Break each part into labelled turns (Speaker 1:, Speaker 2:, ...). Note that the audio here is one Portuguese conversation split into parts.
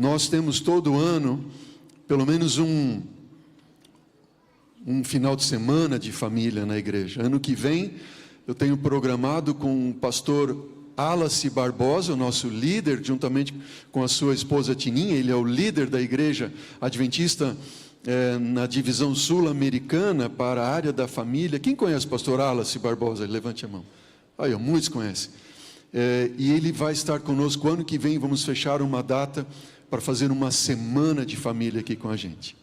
Speaker 1: Nós temos todo ano, pelo menos um final de semana de família na igreja. Ano que vem, eu tenho programado com o pastor Wallace Barbosa, o nosso líder, juntamente com a sua esposa Tininha. Ele é o líder da igreja adventista na divisão sul-americana para a área da família. Quem conhece o pastor Wallace Barbosa? Levante a mão. Aí, muitos conhecem. E ele vai estar conosco ano que vem. Vamos fechar uma data para fazer uma semana de família aqui com a gente.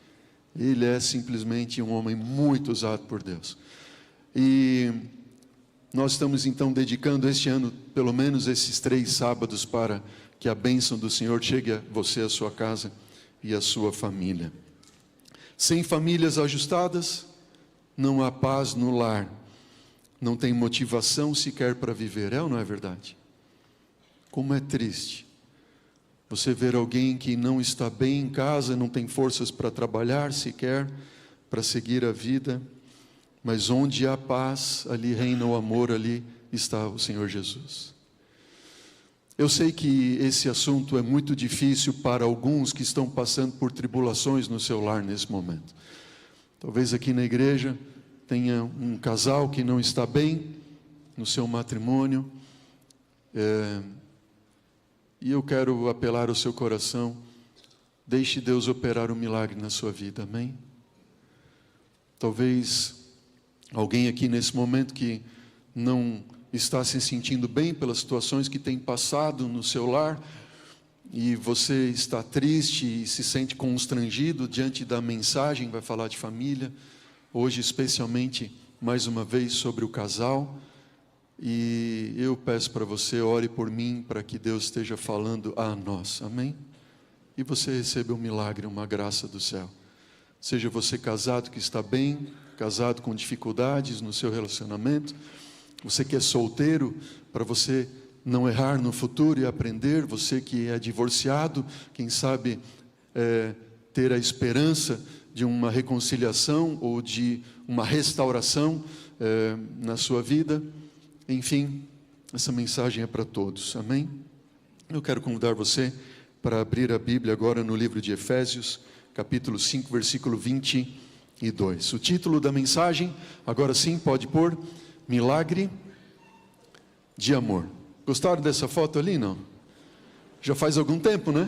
Speaker 1: Ele é simplesmente um homem muito usado por Deus. E nós estamos então dedicando este ano, pelo menos esses 3 sábados, para que a bênção do Senhor chegue a você, a sua casa e a sua família. Sem famílias ajustadas, não há paz no lar. Não tem motivação sequer para viver. É ou não é verdade? Como é triste você ver alguém que não está bem em casa, não tem forças para trabalhar sequer, para seguir a vida, mas onde há paz, ali reina o amor, ali está o Senhor Jesus. Eu sei que esse assunto é muito difícil para alguns que estão passando por tribulações no seu lar nesse momento. Talvez aqui na igreja tenha um casal que não está bem no seu matrimônio, e eu quero apelar ao seu coração: deixe Deus operar um milagre na sua vida, amém? Talvez alguém aqui nesse momento que não está se sentindo bem pelas situações que tem passado no seu lar, e você está triste e se sente constrangido diante da mensagem, vai falar de família, hoje especialmente, mais uma vez, sobre o casal. E eu peço para você, ore por mim, para que Deus esteja falando a nós, amém? E você receba um milagre, uma graça do céu. Seja você casado que está bem, casado com dificuldades no seu relacionamento, você que é solteiro, para você não errar no futuro e aprender, você que é divorciado, quem sabe ter a esperança de uma reconciliação ou de uma restauração na sua vida. Enfim, essa mensagem é para todos, amém? Eu quero convidar você para abrir a Bíblia agora no livro de Efésios, capítulo 5, versículo 22. O título da mensagem, agora sim, pode pôr: Milagre de Amor. Gostaram dessa foto ali, não? Já faz algum tempo, né?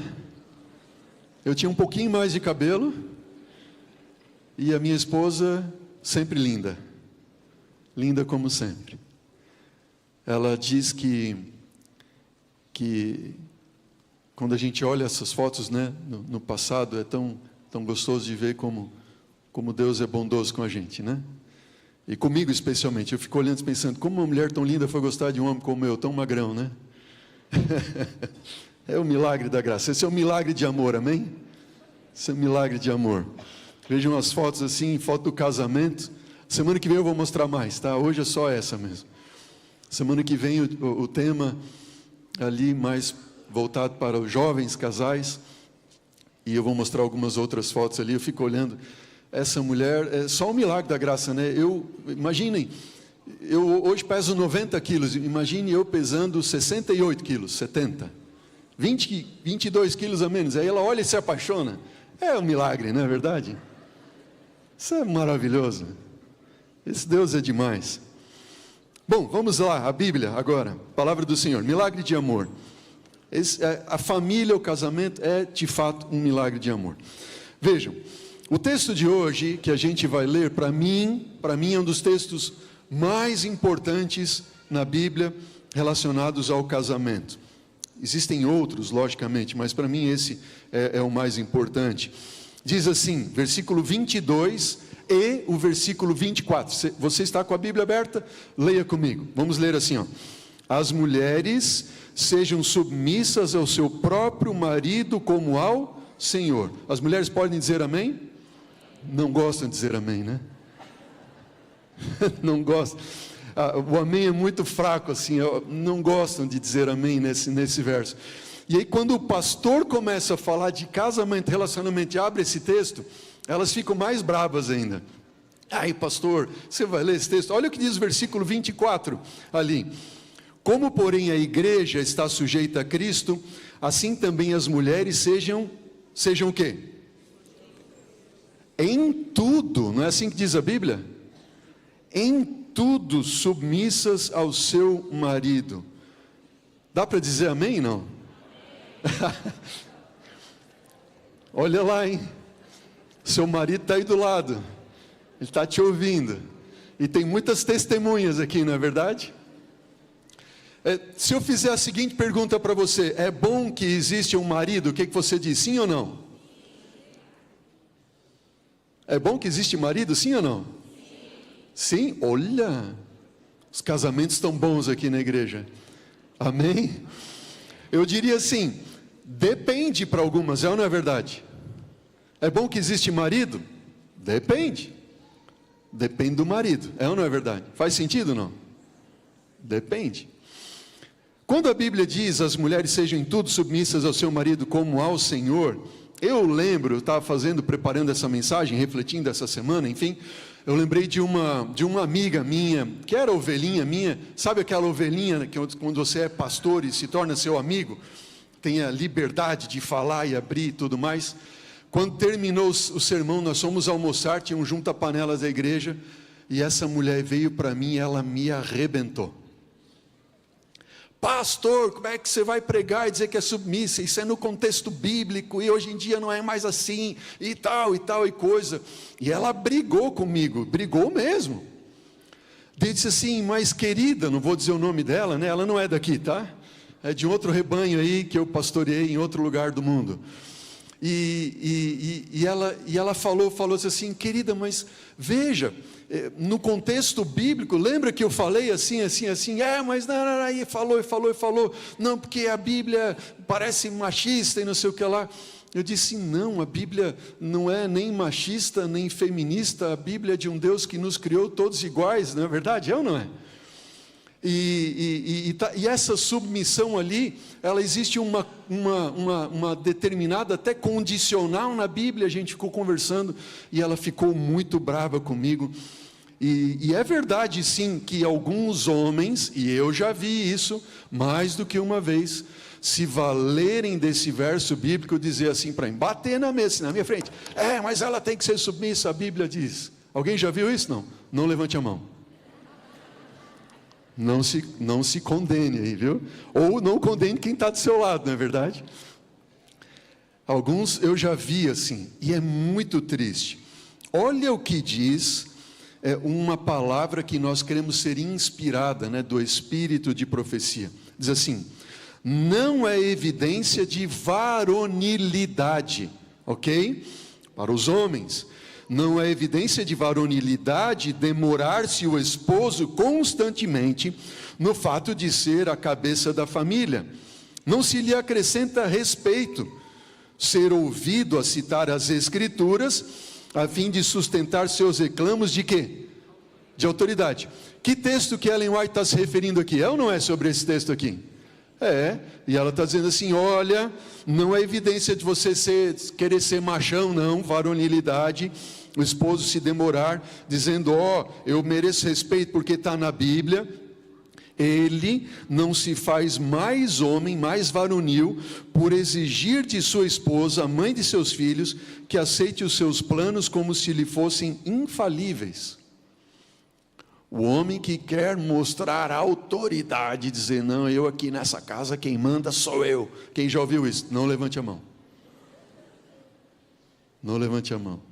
Speaker 1: Eu tinha um pouquinho mais de cabelo, e a minha esposa, sempre linda. Linda como sempre. Ela diz que quando a gente olha essas fotos, né, no passado, é tão gostoso de ver como Deus é bondoso com a gente, né? E comigo especialmente. Eu fico olhando e pensando, como uma mulher tão linda foi gostar de um homem como eu, tão magrão, né? É o milagre da graça. Esse é o milagre de amor, amém? Esse é o milagre de amor. Vejam as fotos assim, foto do casamento. Semana que vem eu vou mostrar mais, tá? Hoje é só essa mesmo. Semana que vem o tema ali mais voltado para os jovens casais, e eu vou mostrar algumas outras fotos ali. Eu fico olhando, essa mulher, é só um milagre da graça, né? Imaginem, eu hoje peso 90 quilos, imagine eu pesando 68 quilos, 70, 22 quilos a menos, aí ela olha e se apaixona. É um milagre, não é verdade? Isso é maravilhoso. Esse Deus é demais. Bom, vamos lá, a Bíblia agora, palavra do Senhor, milagre de amor. A família, o casamento é de fato um milagre de amor. Vejam, o texto de hoje que a gente vai ler, para mim é um dos textos mais importantes na Bíblia relacionados ao casamento. Existem outros, logicamente, mas para mim esse é o mais importante. Diz assim, versículo 22 e o versículo 24. Você está com a Bíblia aberta? Leia comigo. Vamos ler assim, ó. As mulheres sejam submissas ao seu próprio marido como ao Senhor. As mulheres podem dizer amém? Não gostam de dizer amém, né? Não gostam. O amém é muito fraco assim, não gostam de dizer amém nesse verso. E aí quando o pastor começa a falar de casamento, relacionamento, e abre esse texto, elas ficam mais bravas ainda. Ai, pastor, você vai ler esse texto? Olha o que diz o versículo 24 ali. Como, porém, a igreja está sujeita a Cristo, assim também as mulheres sejam sejam o quê? Em tudo, não é assim que diz a Bíblia? Em tudo submissas ao seu marido. Dá para dizer amém, não? Olha lá, hein? Seu marido está aí do lado, ele está te ouvindo, e tem muitas testemunhas aqui, não é verdade? Se eu fizer a seguinte pergunta para você: é bom que exista um marido? O que você diz, sim ou não? É bom que existe marido, sim ou não? Sim? Olha, os casamentos estão bons aqui na igreja, amém? Eu diria assim, depende para algumas, é ou não é verdade? É bom que existe marido? Depende. Depende do marido, é ou não é verdade? Faz sentido ou não? Depende. Quando a Bíblia diz as mulheres sejam em tudo submissas ao seu marido como ao Senhor, eu lembro, eu estava preparando essa mensagem, refletindo essa semana, enfim, eu lembrei de uma amiga minha, que era ovelhinha minha, sabe aquela ovelhinha que quando você é pastor e se torna seu amigo, tem a liberdade de falar e abrir e tudo mais. Quando terminou o sermão, nós fomos almoçar, tinha um junta-panelas da igreja, e essa mulher veio para mim e ela me arrebentou. Pastor, como é que você vai pregar e dizer que é submissa? Isso é no contexto bíblico, e hoje em dia não é mais assim, e tal, e coisa. E ela brigou comigo, brigou mesmo. Disse assim, mas querida, não vou dizer o nome dela, né? Ela não é daqui, tá? É de outro rebanho aí, que eu pastoreei em outro lugar do mundo. E ela falou assim, querida, mas veja, no contexto bíblico, lembra que eu falei assim, mas não, aí falou, não, porque a Bíblia parece machista e não sei o que lá. Eu disse, não, a Bíblia não é nem machista, nem feminista, a Bíblia é de um Deus que nos criou todos iguais, não é verdade? É ou não é? E essa submissão ali, ela existe uma determinada, até condicional na Bíblia. A gente ficou conversando e ela ficou muito brava comigo. E é verdade sim que alguns homens, e eu já vi isso mais do que uma vez, se valerem desse verso bíblico, dizer assim para mim, bater na mesa, na minha frente, mas ela tem que ser submissa, a Bíblia diz. Alguém já viu isso? Não? Não levante a mão. Não se condene aí, viu? Ou não condene quem está do seu lado, não é verdade? Alguns eu já vi assim, e é muito triste. Olha o que diz uma palavra que nós queremos ser inspirada, né, do Espírito de profecia. Diz assim, não é evidência de varonilidade, ok? Para os homens. Não é evidência de varonilidade demorar-se o esposo constantemente no fato de ser a cabeça da família. Não se lhe acrescenta respeito ser ouvido a citar as Escrituras a fim de sustentar seus reclamos de quê? De autoridade. Que texto que Ellen White está se referindo aqui? É ou não é sobre esse texto aqui? E ela está dizendo assim, olha, não é evidência de você querer ser machão, não, varonilidade, o esposo se demorar, dizendo, eu mereço respeito porque está na Bíblia. Ele não se faz mais homem, mais varonil, por exigir de sua esposa, a mãe de seus filhos, que aceite os seus planos como se lhe fossem infalíveis. O homem que quer mostrar autoridade, dizer, não, eu aqui nessa casa, quem manda sou eu. Quem já ouviu isso? Não levante a mão. Não levante a mão.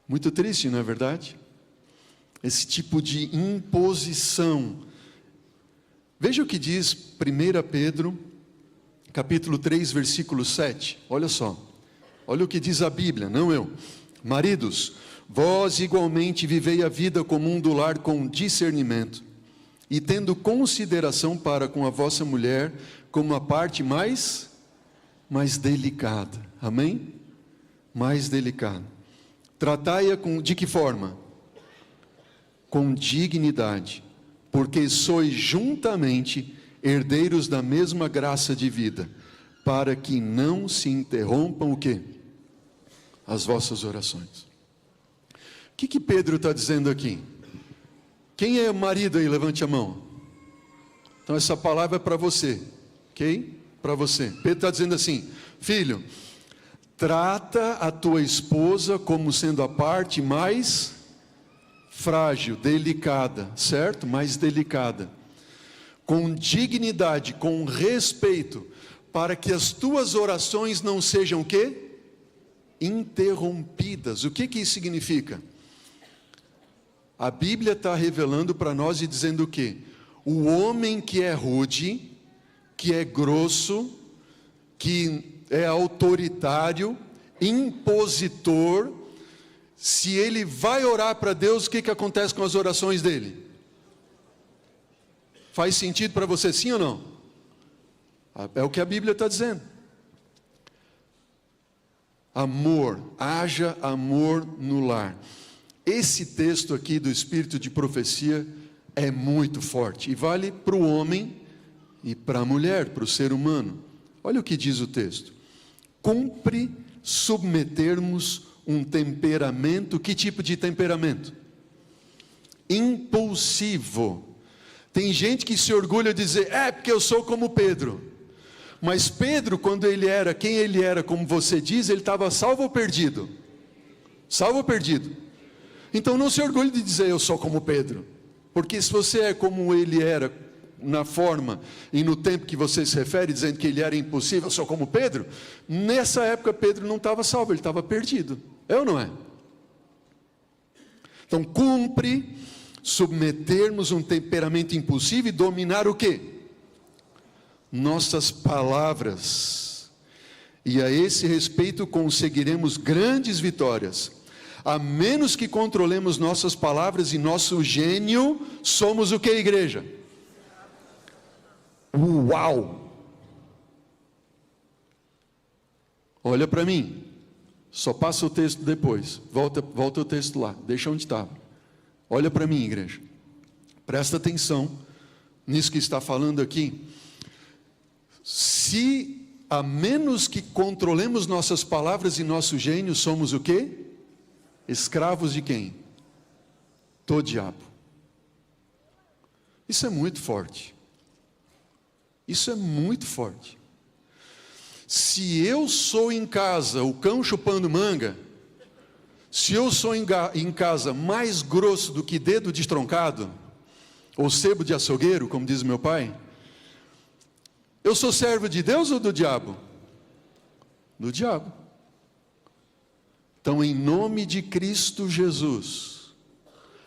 Speaker 1: Muito triste, não é verdade? Esse tipo de imposição. Veja o que diz 1 Pedro, capítulo 3, versículo 7. Olha só. Olha o que diz a Bíblia, não eu. Maridos, vós igualmente vivei a vida comum do lar com discernimento, e tendo consideração para com a vossa mulher, como a parte mais delicada. Amém? Mais delicada. Tratai-a de que forma? Com dignidade, porque sois juntamente herdeiros da mesma graça de vida, para que não se interrompam o quê? As vossas orações. O que Pedro está dizendo aqui? Quem é marido aí? Levante a mão. Então essa palavra é para você, ok? Para você. Pedro está dizendo assim, filho, trata a tua esposa como sendo a parte mais frágil, delicada, certo? Mais delicada. Com dignidade, com respeito, para que as tuas orações não sejam o quê? Interrompidas. O que isso significa? A Bíblia está revelando para nós e dizendo o quê? O homem que é rude, que é grosso, que é autoritário, impositor, se ele vai orar para Deus, o que acontece com as orações dele? Faz sentido para você, sim ou não? É o que a Bíblia está dizendo. Amor, haja amor no lar. Esse texto aqui do Espírito de Profecia é muito forte, e vale para o homem e para a mulher, para o ser humano. Olha o que diz o texto: cumpre submetermos um temperamento. Que tipo de temperamento? Impulsivo. Tem gente que se orgulha de dizer, porque eu sou como Pedro. Mas Pedro, quando ele era quem ele era, como você diz, ele estava salvo ou perdido? Salvo ou perdido? Então não se orgulhe de dizer, eu sou como Pedro. Porque se você é como ele era, na forma e no tempo que você se refere, dizendo que ele era impossível, eu sou como Pedro, nessa época Pedro não estava salvo, ele estava perdido. É ou não é? Então cumpre submetermos um temperamento impulsivo e dominar o quê? Nossas palavras. E a esse respeito conseguiremos grandes vitórias. A menos que controlemos nossas palavras e nosso gênio, somos o que, igreja? Uau! Olha para mim. Só passa o texto depois. Volta o texto lá. Deixa onde estava. Olha para mim, igreja. Presta atenção nisso que está falando aqui. Se a menos que controlemos nossas palavras e nosso gênio, somos o quê? Escravos de quem? Do diabo. Isso é muito forte. Isso é muito forte. Se eu sou em casa o cão chupando manga, se eu sou em casa mais grosso do que dedo destroncado, ou sebo de açougueiro, como diz meu pai, eu sou servo de Deus ou do diabo? Do diabo. Então, em nome de Cristo Jesus,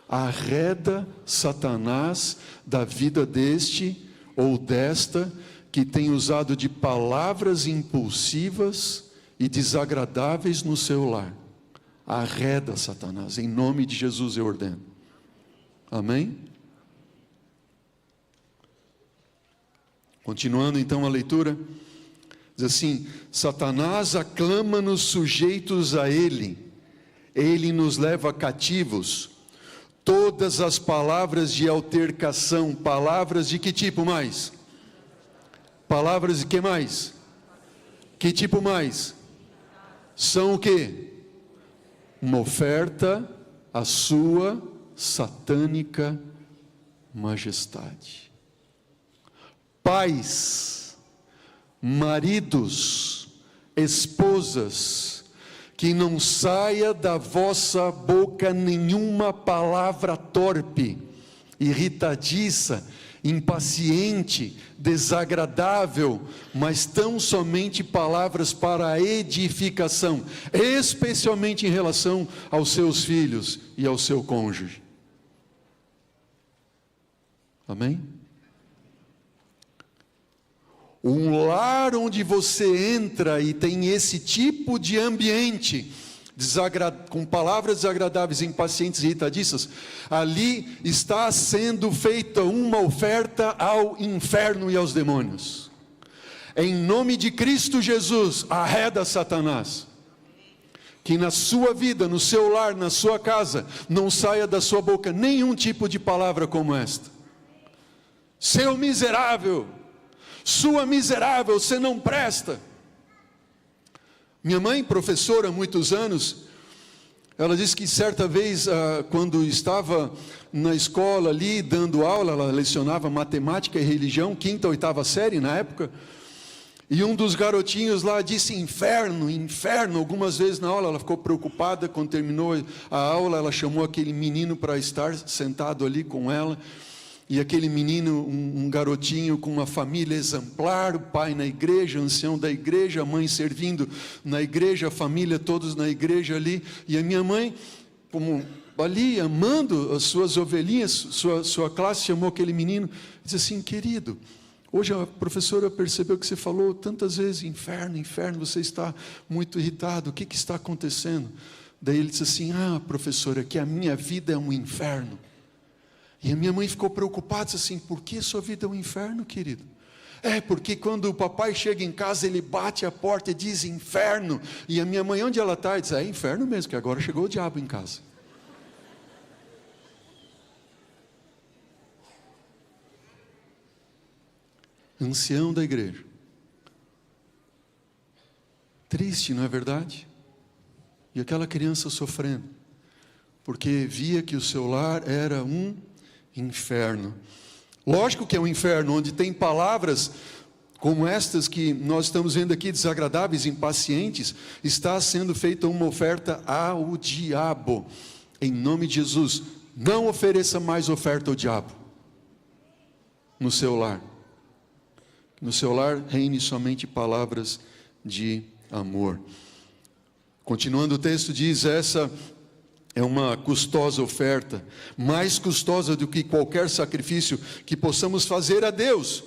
Speaker 1: arreda Satanás da vida deste ou desta que tem usado de palavras impulsivas e desagradáveis no seu lar. Arreda Satanás, em nome de Jesus eu ordeno. Amém? Continuando então a leitura, diz assim: Satanás aclama-nos sujeitos a ele, ele nos leva cativos. Todas as palavras de altercação, palavras de que tipo mais? Palavras de que mais? Que tipo mais? São o quê? Uma oferta à sua satânica majestade. Pais, maridos, esposas, que não saia da vossa boca nenhuma palavra torpe, irritadiça, impaciente, desagradável, mas tão somente palavras para a edificação, especialmente em relação aos seus filhos e ao seu cônjuge. Amém? Um lar onde você entra e tem esse tipo de ambiente, com palavras desagradáveis, impacientes e irritadiças, ali está sendo feita uma oferta ao inferno e aos demônios. Em nome de Cristo Jesus, arreda Satanás. Que na sua vida, no seu lar, na sua casa, não saia da sua boca nenhum tipo de palavra como esta. Seu miserável, sua miserável, você não presta. Minha mãe, professora há muitos anos, ela disse que certa vez, quando estava na escola ali, dando aula, ela lecionava matemática e religião, 5ª, 8ª série na época, E um dos garotinhos lá disse inferno, inferno, algumas vezes na aula. Ela ficou preocupada. Quando terminou a aula, ela chamou aquele menino para estar sentado ali com ela. E aquele menino, um garotinho com uma família exemplar, o pai na igreja, ancião da igreja, a mãe servindo na igreja, a família todos na igreja ali. E a minha mãe, como ali, amando as suas ovelhinhas, sua classe chamou aquele menino e disse assim: querido, hoje a professora percebeu que você falou tantas vezes inferno, inferno, você está muito irritado, o que está acontecendo? Daí ele disse assim: ah, professora, que a minha vida é um inferno. E a minha mãe ficou preocupada, disse assim: por que sua vida é um inferno, querido? É, porque quando o papai chega em casa, ele bate a porta e diz inferno. E a minha mãe, onde ela está? Diz: é inferno mesmo, que agora chegou o diabo em casa. Ancião da igreja. Triste, não é verdade? E aquela criança sofrendo, porque via que o seu lar era um inferno. Lógico que é um inferno, onde tem palavras como estas que nós estamos vendo aqui, desagradáveis, impacientes. Está sendo feita uma oferta ao diabo. Em nome de Jesus, não ofereça mais oferta ao diabo no seu lar. No seu lar reine somente palavras de amor. Continuando o texto diz: essa é uma custosa oferta, mais custosa do que qualquer sacrifício que possamos fazer a Deus,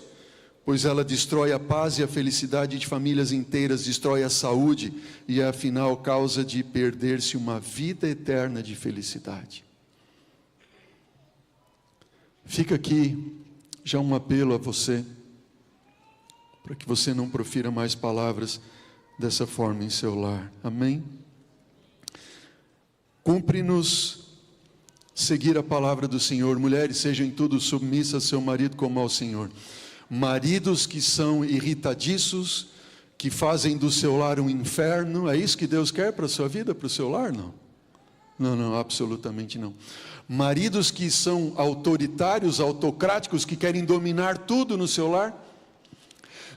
Speaker 1: pois ela destrói a paz e a felicidade de famílias inteiras, destrói a saúde e afinal causa de perder-se uma vida eterna de felicidade. Fica aqui já um apelo a você, para que você não profira mais palavras dessa forma em seu lar. Amém? Cumpre-nos seguir a palavra do Senhor. Mulheres, sejam em tudo submissas a seu marido como ao Senhor. Maridos que são irritadiços, que fazem do seu lar um inferno, é isso que Deus quer para a sua vida, para o seu lar? Não. Não, absolutamente não. Maridos que são autoritários, autocráticos, que querem dominar tudo no seu lar.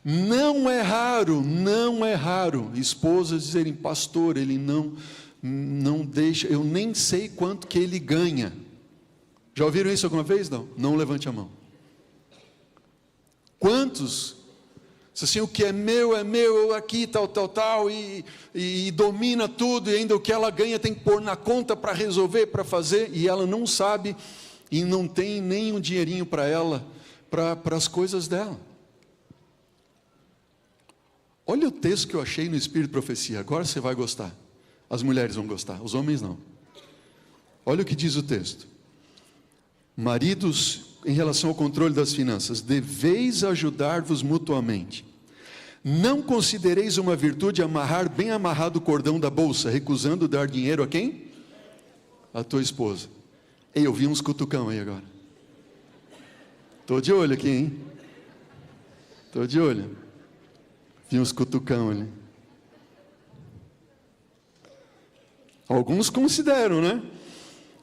Speaker 1: Não é raro esposas dizerem: pastor, ele não deixa, eu nem sei quanto que ele ganha. Já ouviram isso alguma vez? Não? Não levante a mão. Quantos? Assim, o que é meu, aqui, tal, e domina tudo, e ainda o que ela ganha tem que pôr na conta para resolver, para fazer, e ela não sabe, e não tem nem um dinheirinho para ela, para as coisas dela. Olha o texto que eu achei no Espírito de Profecia, agora você vai gostar. As mulheres vão gostar, os homens não. Olha o que diz o texto: maridos, em relação ao controle das finanças, deveis ajudar-vos mutuamente. Não considereis uma virtude amarrar bem amarrado o cordão da bolsa, recusando dar dinheiro a quem? A tua esposa. Ei, eu vi uns cutucão aí agora. Estou de olho aqui, hein? Estou de olho. Vi uns cutucão ali. Alguns consideram, né?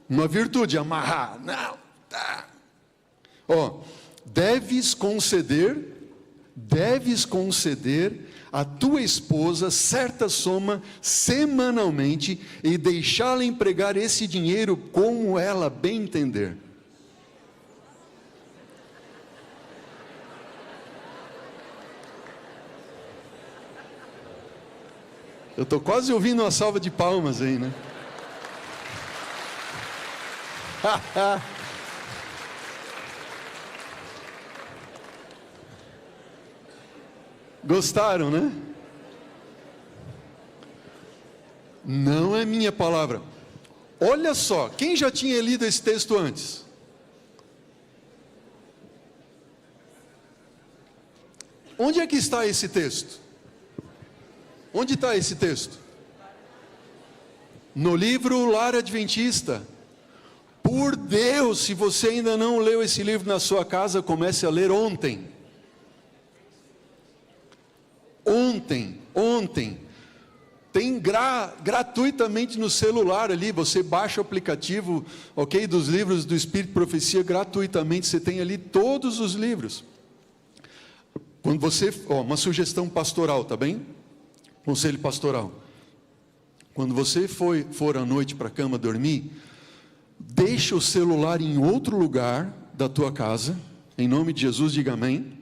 Speaker 1: Uma virtude, amarrar. Não, tá. Deves conceder à tua esposa certa soma semanalmente e deixá-la empregar esse dinheiro como ela bem entender. Eu estou quase ouvindo uma salva de palmas aí, né? Gostaram, né? Não é minha palavra. Olha só, quem já tinha lido esse texto antes? Onde é que está esse texto? Onde está esse texto? No livro Lar Adventista. Por Deus, se você ainda não leu esse livro na sua casa, comece a ler ontem. Ontem. Tem gratuitamente no celular ali, você baixa o aplicativo, ok, dos livros do Espírito de Profecia gratuitamente, você tem ali todos os livros. Quando você, uma sugestão pastoral, tá bem? Conselho pastoral. Quando você for à noite para a cama dormir, deixa o celular em outro lugar da tua casa, em nome de Jesus, diga amém.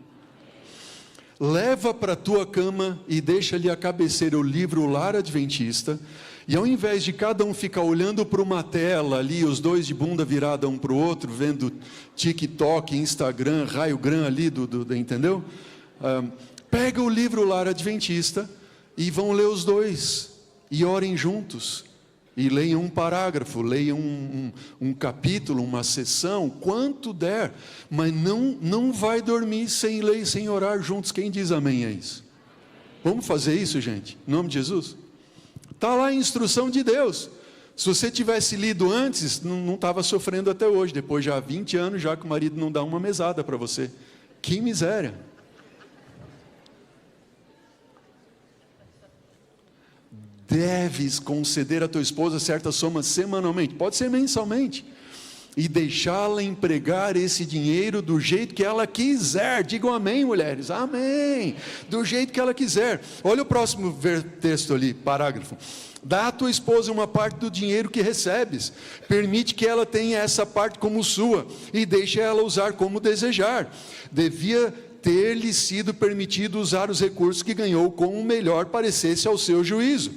Speaker 1: Leva para a tua cama e deixa ali a cabeceira o livro Lar Adventista, e ao invés de cada um ficar olhando para uma tela ali, os dois de bunda virada um para o outro, vendo TikTok, Instagram, raio-gram ali, entendeu? Pega o livro Lar Adventista e vão ler os dois, e orem juntos, e leiam um parágrafo, leiam um capítulo, uma sessão, quanto der, mas não vai dormir sem ler e sem orar juntos. Quem diz amém a isso? Vamos fazer isso, gente, em nome de Jesus? Está lá a instrução de Deus. Se você tivesse lido antes, não estava sofrendo até hoje, depois já há 20 anos, já que o marido não dá uma mesada para você. Que miséria! Deves conceder à tua esposa certa soma semanalmente, pode ser mensalmente, e deixá-la empregar esse dinheiro do jeito que ela quiser. Digam amém, mulheres, amém, do jeito que ela quiser. Olha o próximo texto ali, parágrafo. Dá à tua esposa uma parte do dinheiro que recebes, permite que ela tenha essa parte como sua, e deixa ela usar como desejar. Devia ter-lhe sido permitido usar os recursos que ganhou como melhor parecesse ao seu juízo.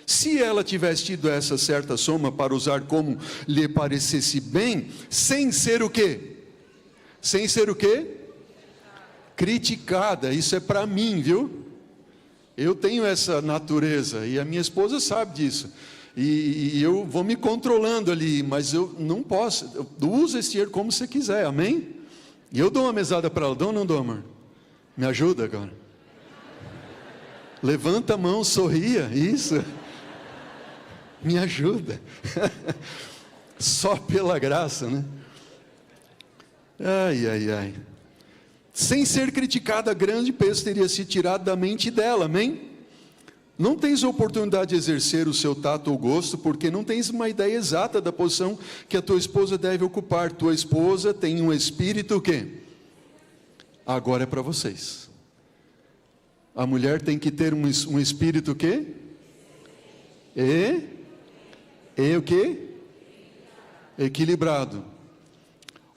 Speaker 1: Se ela tivesse tido essa certa soma para usar como lhe parecesse bem, sem ser o quê? Sem ser o quê? Criticada. Isso é para mim, viu? Eu tenho essa natureza, e a minha esposa sabe disso. E eu vou me controlando ali, mas eu não posso. Eu uso esse dinheiro como você quiser, amém? E eu dou uma mesada para ela, dou ou não dou, amor? Me ajuda agora. Levanta a mão, sorria, isso. Me ajuda. Só pela graça, né? Ai, ai, ai. Sem ser criticada, grande peso teria se tirado da mente dela, amém? Não tens oportunidade de exercer o seu tato ou gosto, porque não tens uma ideia exata da posição que a tua esposa deve ocupar. Tua esposa tem um espírito o quê? Agora é para vocês. A mulher tem que ter um espírito o quê? E o quê? Equilibrado.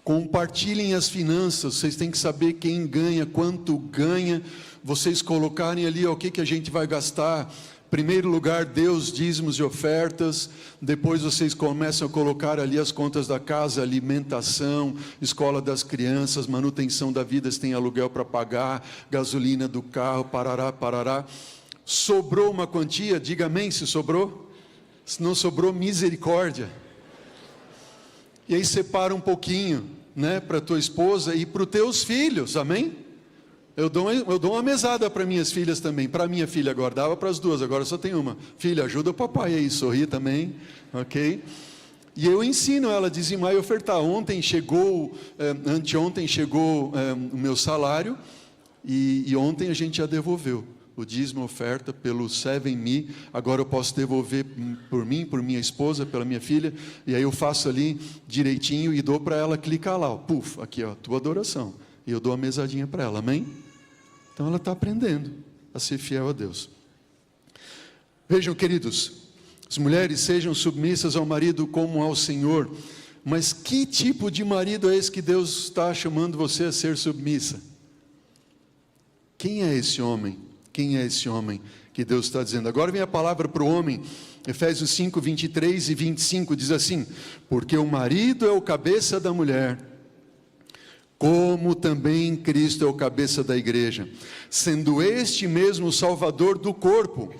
Speaker 1: Compartilhem as finanças. Vocês têm que saber quem ganha, quanto ganha. Vocês colocarem ali o que a gente vai gastar. Primeiro lugar, Deus, dízimos e ofertas. Depois vocês começam a colocar ali as contas da casa, alimentação, escola das crianças, manutenção da vida, se tem aluguel para pagar, gasolina do carro, parará, parará. Sobrou uma quantia, diga amém se sobrou. Se não sobrou, misericórdia. E aí separa um pouquinho, né, para tua esposa e para os teus filhos, amém? Eu dou uma mesada para minhas filhas também. Para minha filha agora, dava para as duas, agora só tem uma. Filha, ajuda o papai aí, sorri também, ok? E eu ensino ela a dizimar e ofertar. Anteontem chegou o meu salário, e ontem a gente já devolveu o dízimo, oferta pelo 7Me. Agora eu posso devolver por mim, por minha esposa, pela minha filha, e aí eu faço ali direitinho e dou para ela clicar lá, puf, aqui ó, tua adoração, e eu dou a mesadinha para ela, amém? Então ela está aprendendo a ser fiel a Deus. Vejam, queridos, as mulheres sejam submissas ao marido como ao Senhor. Mas que tipo de marido é esse que Deus está chamando você a ser submissa? Quem é esse homem? Quem é esse homem que Deus está dizendo? Agora vem a palavra para o homem. Efésios 5, 23 e 25 diz assim: porque o marido é o cabeça da mulher, como também Cristo é o cabeça da igreja, sendo este mesmo o Salvador do corpo.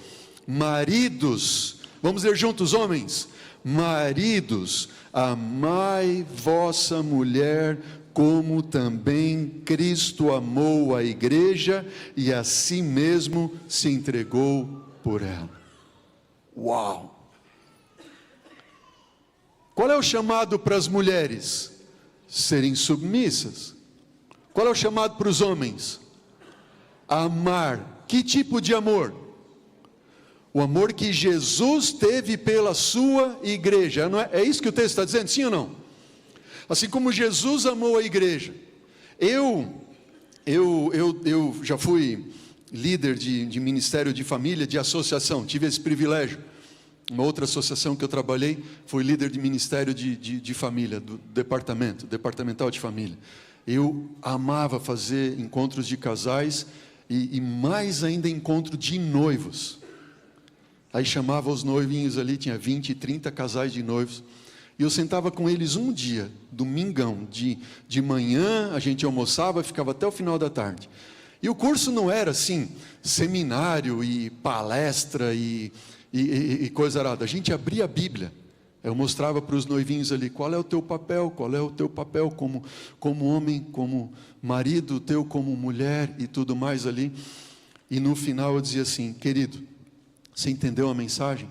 Speaker 1: Maridos, vamos ler juntos, homens. Maridos, amai vossa mulher, como também Cristo amou a igreja e a si mesmo se entregou por ela. Uau! Qual é o chamado para as mulheres? Serem submissas. Qual é o chamado para os homens? Amar. Que tipo de amor? O amor que Jesus teve pela sua igreja. Não é isso que o texto está dizendo, sim ou não? Assim como Jesus amou a igreja, eu Eu já fui líder de ministério de família, de associação, tive esse privilégio. Uma outra associação que eu trabalhei, fui líder de ministério de família, do departamental de família. Eu amava fazer encontros de casais e mais ainda encontro de noivos. Aí chamava os noivinhos ali, tinha 20, 30 casais de noivos. E eu sentava com eles um dia, domingão, de manhã, a gente almoçava, ficava até o final da tarde. E o curso não era assim, seminário e palestra e coisa arada. A gente abria a Bíblia. Eu mostrava para os noivinhos ali, qual é o teu papel como homem, como marido teu, como mulher e tudo mais ali. E no final eu dizia assim, querido, você entendeu a mensagem?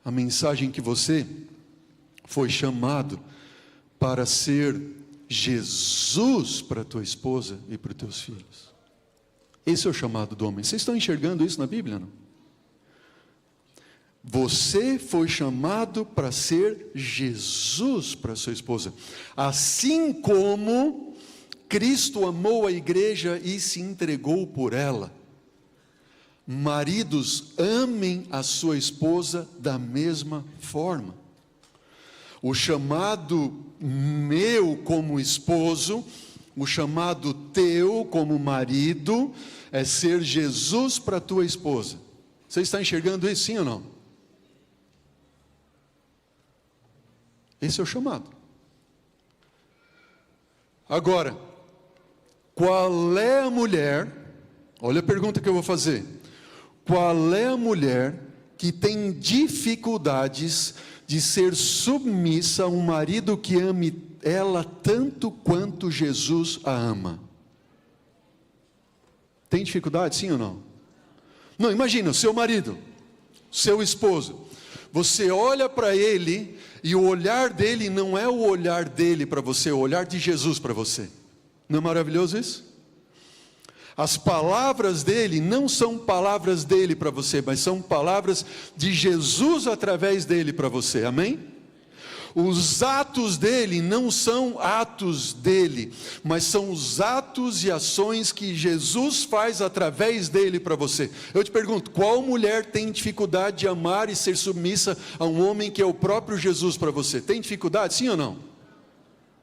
Speaker 1: A mensagem que você foi chamado para ser Jesus para a tua esposa e para os teus filhos. Esse é o chamado do homem. Vocês estão enxergando isso na Bíblia, não? Você foi chamado para ser Jesus para a sua esposa. Assim como Cristo amou a igreja e se entregou por ela. Maridos, amem a sua esposa da mesma forma. O chamado meu como esposo, o chamado teu como marido, é ser Jesus para a tua esposa. Você está enxergando isso, sim ou não? Esse é o chamado. Agora, qual é a mulher, olha a pergunta que eu vou fazer. Qual é a mulher que tem dificuldades de ser submissa a um marido que ame ela tanto quanto Jesus a ama? Tem dificuldade, sim ou não? Não, imagina, o seu marido, seu esposo, você olha para ele e o olhar dele não é o olhar dele para você, é o olhar de Jesus para você. Não é maravilhoso isso? As palavras dele não são palavras dele para você, mas são palavras de Jesus através dele para você, amém? Os atos dele não são atos dele, mas são os atos e ações que Jesus faz através dele para você. Eu te pergunto, qual mulher tem dificuldade de amar e ser submissa a um homem que é o próprio Jesus para você? Tem dificuldade, sim ou não?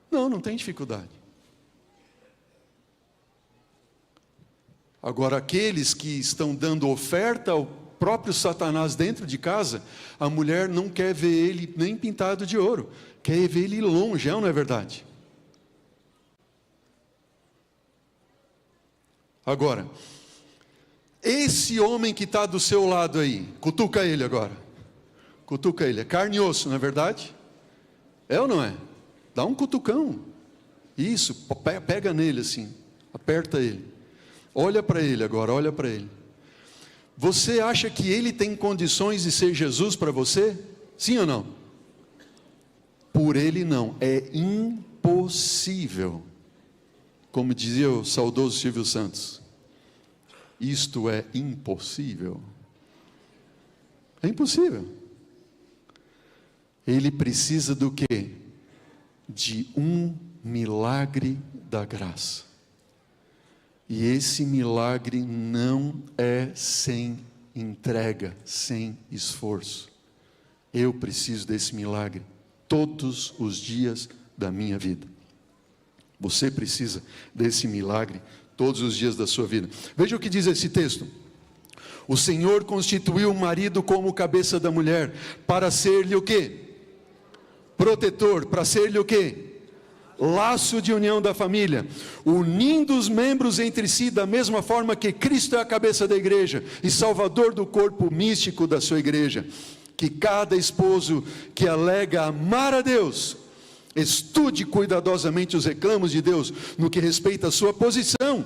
Speaker 1: Não, não tem dificuldade. Agora, aqueles que estão dando oferta ao próprio Satanás dentro de casa, a mulher não quer ver ele nem pintado de ouro, quer ver ele longe, não é verdade? Agora, esse homem que está do seu lado aí, cutuca ele agora, cutuca ele, é carne e osso, não é verdade? É ou não é? Dá um cutucão, isso, pega nele assim, aperta ele. Olha para ele agora, olha para ele. Você acha que ele tem condições de ser Jesus para você? Sim ou não? Por ele não, é impossível. Como dizia o saudoso Silvio Santos, isto é impossível. É impossível. Ele precisa do quê? De um milagre da graça. E esse milagre não é sem entrega, sem esforço. Eu preciso desse milagre todos os dias da minha vida. Você precisa desse milagre todos os dias da sua vida. Veja o que diz esse texto. O Senhor constituiu o marido como cabeça da mulher, para ser-lhe o quê? Protetor, para ser-lhe o quê? Laço de união da família, unindo os membros entre si da mesma forma que Cristo é a cabeça da igreja e salvador do corpo místico da sua igreja. Que cada esposo que alega amar a Deus, estude cuidadosamente os reclamos de Deus no que respeita à sua posição.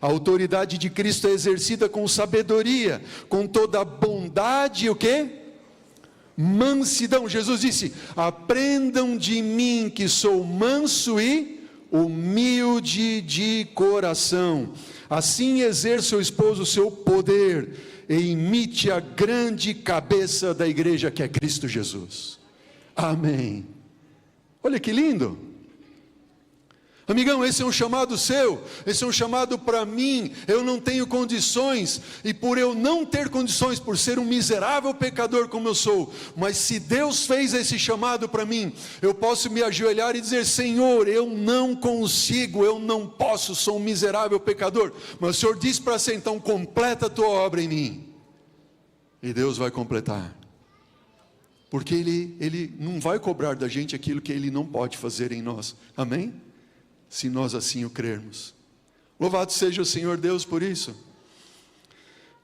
Speaker 1: A autoridade de Cristo é exercida com sabedoria, com toda a bondade e o quê? Mansidão. Jesus disse, aprendam de mim que sou manso e humilde de coração, assim exerça o esposo o seu poder e imite a grande cabeça da igreja que é Cristo Jesus. Amém. Olha que lindo. Amigão, esse é um chamado seu, esse é um chamado para mim. Eu não tenho condições, e por eu não ter condições, por ser um miserável pecador como eu sou, mas se Deus fez esse chamado para mim, eu posso me ajoelhar e dizer: Senhor, eu não consigo, eu não posso, sou um miserável pecador, mas o Senhor diz para ser, então completa a tua obra em mim, e Deus vai completar, porque Ele não vai cobrar da gente aquilo que Ele não pode fazer em nós, amém? Se nós assim o crermos. Louvado seja o Senhor Deus por isso.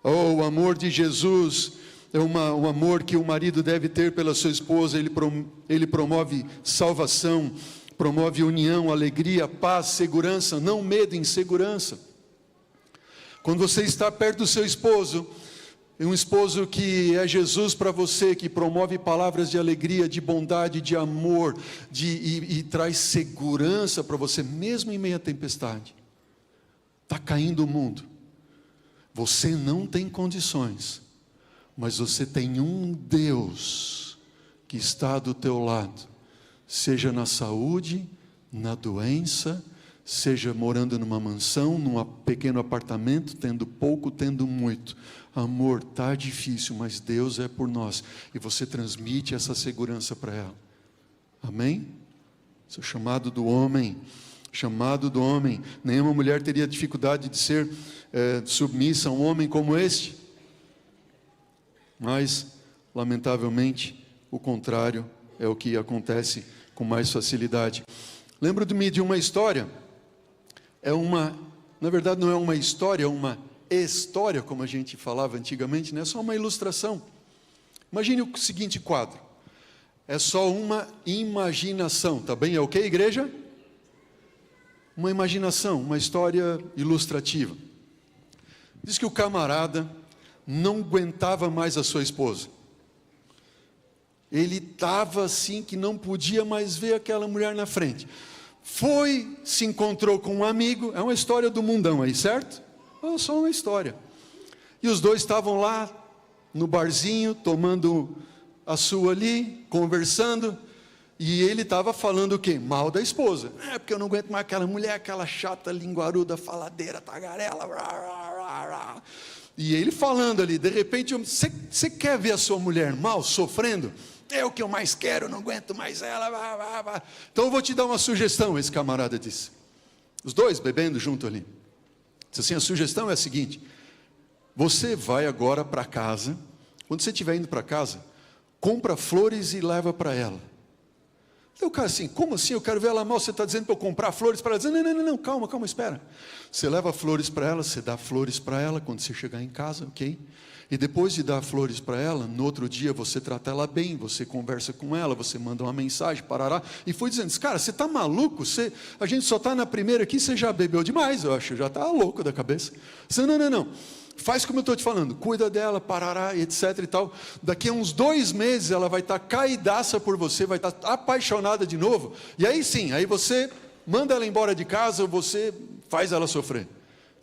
Speaker 1: Oh, o amor de Jesus é um amor que o marido deve ter pela sua esposa. Ele promove salvação, promove união, alegria, paz, segurança, não medo, insegurança. Quando você está perto do seu esposo, um esposo que é Jesus para você, que promove palavras de alegria, de bondade, de amor, e traz segurança para você, mesmo em meio à tempestade. Está caindo o mundo, você não tem condições, mas você tem um Deus que está do teu lado, seja na saúde, na doença, seja morando numa mansão, num pequeno apartamento, tendo pouco, tendo muito. Amor, está difícil, mas Deus é por nós, e você transmite essa segurança para ela, amém? Esse é o chamado do homem, nenhuma mulher teria dificuldade de ser submissa a um homem como este, mas, lamentavelmente, o contrário é o que acontece com mais facilidade. Lembro-me de uma história, na verdade não é uma história, é uma história, como a gente falava antigamente, não é só uma ilustração. Imagine o seguinte quadro, é só uma imaginação, tá bem? É ok, igreja? Uma imaginação, uma história ilustrativa. Diz que o camarada não aguentava mais a sua esposa. Ele estava assim que não podia mais ver aquela mulher na frente. Se encontrou com um amigo, é uma história do mundão aí, certo? É só uma história. E os dois estavam lá no barzinho, tomando a sua ali, conversando, e ele estava falando o quê? Mal da esposa. Porque eu não aguento mais aquela mulher, aquela chata, linguaruda, faladeira, tagarela. E ele falando ali, de repente, você quer ver a sua mulher mal, sofrendo? É o que eu mais quero, eu não aguento mais ela. Então eu vou te dar uma sugestão, esse camarada disse. Os dois bebendo junto ali. Disse assim, a sugestão é a seguinte: você vai agora para casa, quando você estiver indo para casa, compra flores e leva para ela. O cara assim, como assim? Eu quero ver ela mal, você está dizendo para eu comprar flores para ela? Diz, não, calma, espera. Você leva flores para ela, você dá flores para ela quando você chegar em casa, ok? E depois de dar flores para ela, no outro dia você trata ela bem, você conversa com ela, você manda uma mensagem, parará, e foi dizendo, cara, você está maluco? A gente só está na primeira aqui, você já bebeu demais, eu acho, já está louco da cabeça. Você, não, faz como eu estou te falando, cuida dela, parará, etc e tal. Daqui a uns 2 meses ela vai estar caidaça por você, vai estar apaixonada de novo, e aí sim, aí você manda ela embora de casa, você faz ela sofrer.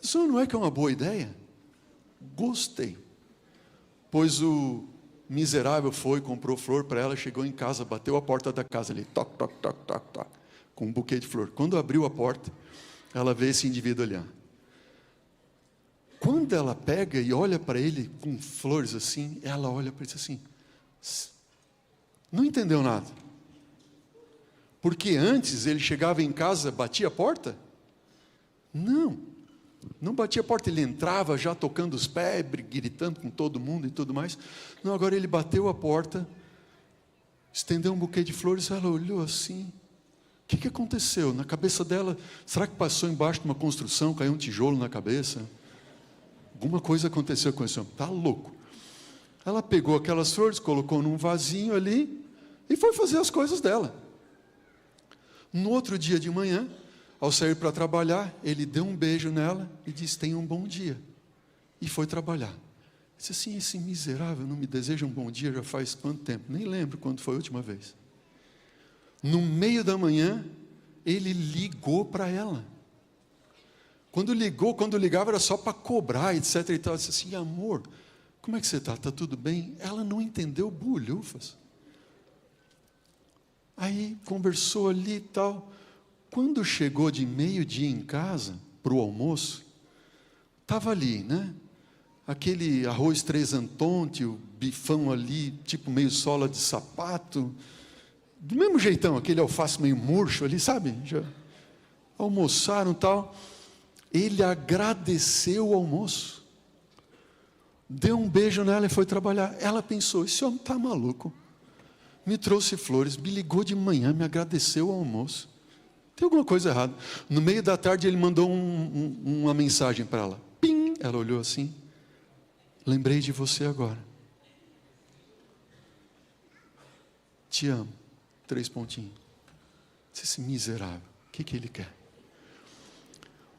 Speaker 1: Isso não é que é uma boa ideia? Gostei. Pois o miserável comprou flor para ela, chegou em casa, bateu a porta da casa ali, toc, com um buquê de flor. Quando abriu a porta, ela vê esse indivíduo olhar. Quando ela pega e olha para ele com flores assim, ela olha para ele assim, não entendeu nada. Porque antes ele chegava em casa, batia a porta? Não batia a porta, ele entrava já tocando os pés, gritando com todo mundo e tudo mais. Não, agora ele bateu a porta, estendeu um buquê de flores, ela olhou assim. O que aconteceu? Na cabeça dela, será que passou embaixo de uma construção, caiu um tijolo na cabeça? Alguma coisa aconteceu com esse homem, está louco. Ela pegou aquelas flores, colocou num vasinho ali e foi fazer as coisas dela. No outro dia de manhã, ao sair para trabalhar, ele deu um beijo nela e disse, tenha um bom dia. E foi trabalhar. Disse assim, esse miserável não me deseja um bom dia já faz quanto tempo? Nem lembro quando foi a última vez. No meio da manhã, ele ligou para ela. Quando ligava era só para cobrar, etc. E tal. Disse assim, amor, como é que você está? Está tudo bem? Ela não entendeu bulhufas. Aí conversou ali e tal. Quando chegou de meio-dia em casa, para o almoço, estava ali, né? Aquele arroz três antonte, o bifão ali, tipo meio sola de sapato, do mesmo jeitão, aquele alface meio murcho ali, sabe? Já almoçaram e tal. Ele agradeceu o almoço, deu um beijo nela e foi trabalhar. Ela pensou, esse homem está maluco, me trouxe flores, me ligou de manhã, me agradeceu o almoço, tem alguma coisa errada. No meio da tarde ele mandou uma mensagem para ela, pim, ela olhou assim, lembrei de você agora, te amo, 3 pontinhos. Esse miserável, o que ele quer?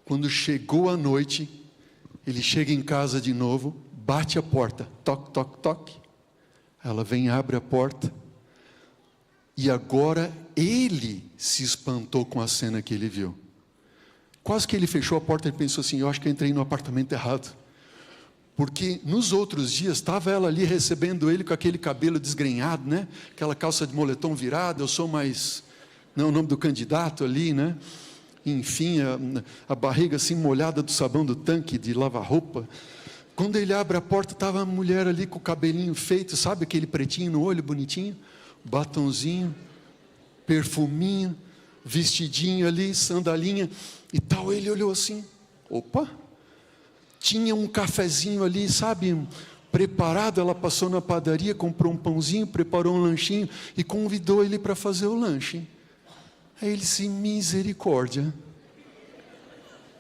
Speaker 1: Quando chegou a noite, ele chega em casa de novo, bate a porta, toque, toque, toque. Ela vem, abre a porta, e agora ele se espantou com a cena que ele viu. Quase que ele fechou a porta e pensou assim, eu acho que eu entrei no apartamento errado. Porque nos outros dias, estava ela ali recebendo ele com aquele cabelo desgrenhado, né? Aquela calça de moletom virada, eu sou mais... Não, o nome do candidato ali, né? Enfim, a barriga assim molhada do sabão do tanque de lavar roupa. Quando ele abre a porta, estava a mulher ali com o cabelinho feito, sabe aquele pretinho no olho, bonitinho, batonzinho, perfuminho, vestidinho ali, sandalinha e tal. Ele olhou assim, opa, tinha um cafezinho ali, sabe, preparado. Ela passou na padaria, comprou um pãozinho, preparou um lanchinho e convidou ele para fazer o lanche. Aí ele disse, misericórdia,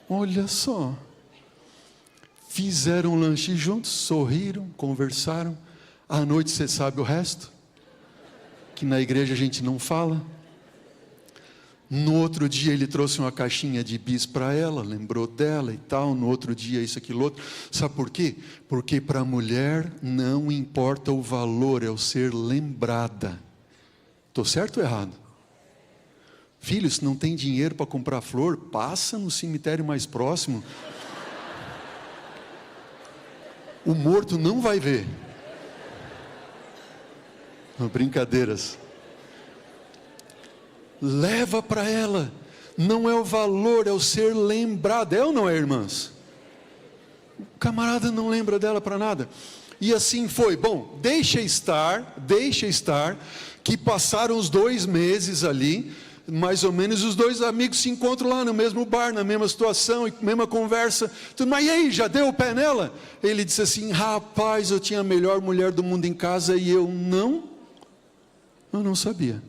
Speaker 1: olha só, fizeram um lanche juntos, sorriram, conversaram, à noite você sabe o resto, que na igreja a gente não fala. No outro dia ele trouxe uma caixinha de bis para ela, lembrou dela e tal, no outro dia isso, aquilo, outro. Sabe por quê? Porque para a mulher não importa o valor, é o ser lembrada. Estou certo ou errado? Filho, se não tem dinheiro para comprar flor, passa no cemitério mais próximo. O morto não vai ver. Não, brincadeiras. Leva para ela. Não é o valor, é o ser lembrado. É ou não é, irmãs? O camarada não lembra dela para nada. E assim foi. Bom, deixa estar, que passaram os 2 meses ali. Mais ou menos os 2 amigos se encontram lá no mesmo bar, na mesma situação, mesma conversa. Mas e aí, já deu o pé nela? Ele disse assim, rapaz, eu tinha a melhor mulher do mundo em casa e eu não sabia.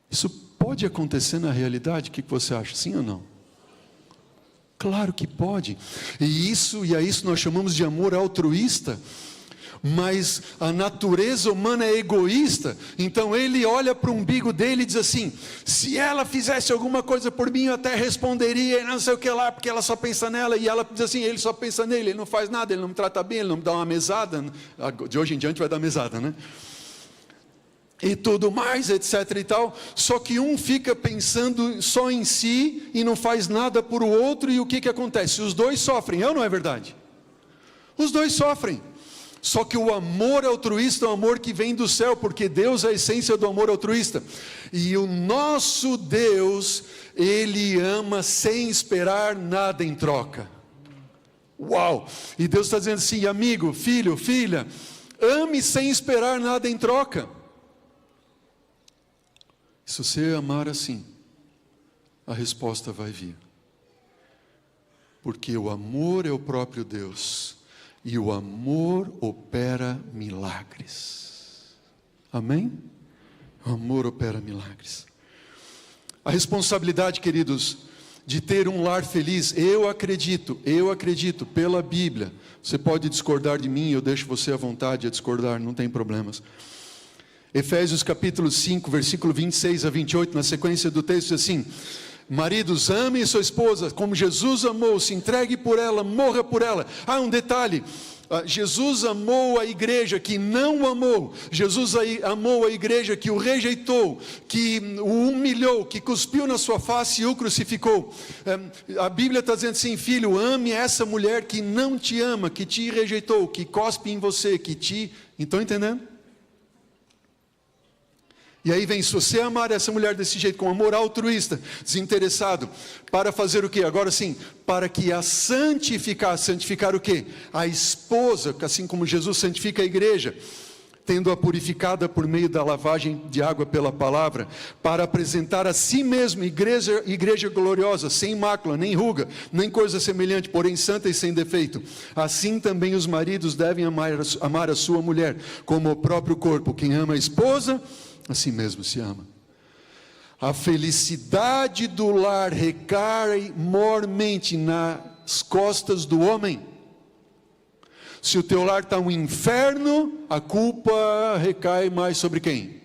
Speaker 1: Isso pode acontecer na realidade? O que você acha, sim ou não? Claro que pode. E a isso nós chamamos de amor altruísta. Mas a natureza humana é egoísta, então ele olha para o umbigo dele e diz assim, se ela fizesse alguma coisa por mim, eu até responderia, e não sei o que lá, porque ela só pensa nela, e ela diz assim, ele só pensa nele, ele não faz nada, ele não me trata bem, ele não me dá uma mesada, de hoje em diante vai dar mesada, né? E tudo mais, etc e tal, só que um fica pensando só em si, e não faz nada por o outro, e o que acontece? Os 2 sofrem, ou não é verdade? Os 2 sofrem. Só que o amor altruísta é um amor que vem do céu, porque Deus é a essência do amor altruísta. E o nosso Deus, Ele ama sem esperar nada em troca. Uau! E Deus está dizendo assim, amigo, filho, filha, ame sem esperar nada em troca. Se você amar assim, a resposta vai vir. Porque o amor é o próprio Deus. E o amor opera milagres. Amém? O amor opera milagres. A responsabilidade, queridos, de ter um lar feliz, eu acredito, pela Bíblia. Você pode discordar de mim, eu deixo você à vontade a discordar, não tem problemas. Efésios capítulo 5, versículo 26 a 28, na sequência do texto, diz assim, maridos, amem sua esposa como Jesus amou, se entregue por ela, morra por ela. Um detalhe, Jesus amou a igreja que não o amou, Jesus amou a igreja que o rejeitou, que o humilhou, que cuspiu na sua face e o crucificou. A Bíblia está dizendo assim, filho, ame essa mulher que não te ama, que te rejeitou, que cospe em você, que te... Estão entendendo? E aí vem, se você amar essa mulher desse jeito, com amor altruísta, desinteressado, para fazer o quê? Agora sim, para que a santificar o quê? A esposa, assim como Jesus santifica a igreja, tendo-a purificada por meio da lavagem de água pela palavra, para apresentar a si mesmo igreja gloriosa, sem mácula, nem ruga, nem coisa semelhante, porém santa e sem defeito. Assim também os maridos devem amar a sua mulher, como o próprio corpo. Quem ama a esposa, assim mesmo se ama. A felicidade do lar recai mormente nas costas do homem. Se o teu lar está um inferno, a culpa recai mais sobre quem?